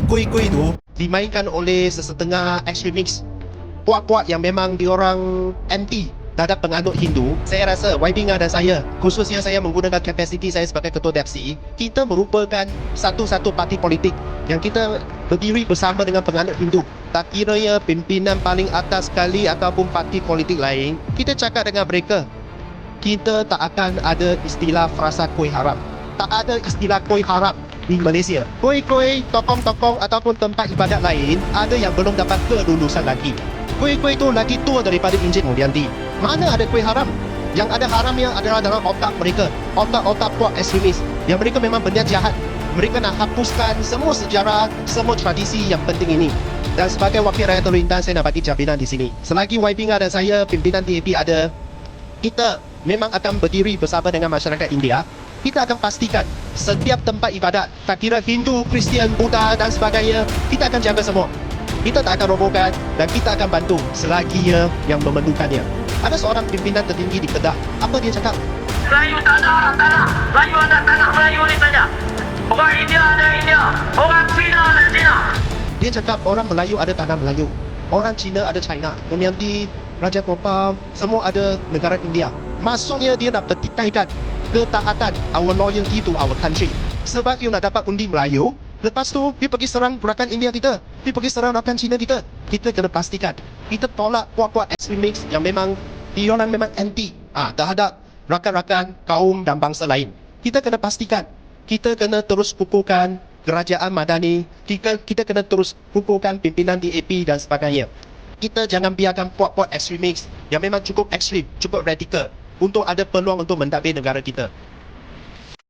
kuih-kuih itu dimainkan oleh sesetengah ekstremis, puak-puak yang memang diorang anti terhadap penganut Hindu. Saya rasa Waibinga dan saya, khususnya saya menggunakan kapasiti saya sebagai ketua DAPSI, kita merupakan satu-satu parti politik yang kita berdiri bersama dengan penganut Hindu. Tak kiranya pimpinan paling atas sekali ataupun parti politik lain, kita cakap dengan mereka, kita tak akan ada istilah frasa kuih haram. Tak ada istilah kuih haram di Malaysia. Kuih-kuih, tokong-tokong ataupun tempat ibadat lain ada yang belum dapat kelulusan lagi. Kuih-kuih itu lagi tua daripada Encik Mulyadi. Mana ada kuih haram? Yang ada haramnya adalah dalam otak mereka, otak-otak puak ekstremis, yang mereka memang berniat jahat. Mereka nak hapuskan semua sejarah, semua tradisi yang penting ini. Dan sebagai wakil rakyat terlintas, saya nak bagi jaminan di sini. Selagi Waibinga dan saya, pimpinan DAP ada, kita memang akan berdiri bersama dengan masyarakat India. Kita akan pastikan setiap tempat ibadat, tak kira Hindu, Kristian, Buddha dan sebagainya, kita akan jaga semua. Kita tak akan robohkan dan kita akan bantu selagi yang memerlukannya. Ada seorang pimpinan tertinggi di Kedah, apa dia cakap? Melayu tak ada tanah, Melayu ada tanah, Melayu ni saja. Orang India ada India, orang Cina ada Cina. Dia cakap orang Melayu ada tanah Melayu, orang Cina ada China, Myanmar, Raja Gopal, semua ada negara India. Maksudnya dia nak pertikaikan ketaatan, our loyalty to our country. Sebab dia nak dapat undi Melayu, lepas tu dia pergi serang rakan India kita, dia pergi serang rakan Cina kita. Kita kena pastikan kita tolak puak-puak ekstremis yang memang diorang memang anti terhadap rakan-rakan kaum dan bangsa lain. Kita kena pastikan kita kena terus kukuhkan kerajaan Madani, kita kena terus kukuhkan pimpinan DAP dan sebagainya. Kita jangan biarkan puak-puak ekstremis yang memang cukup ekstrim, cukup radikal untuk ada peluang untuk mentadbir negara kita.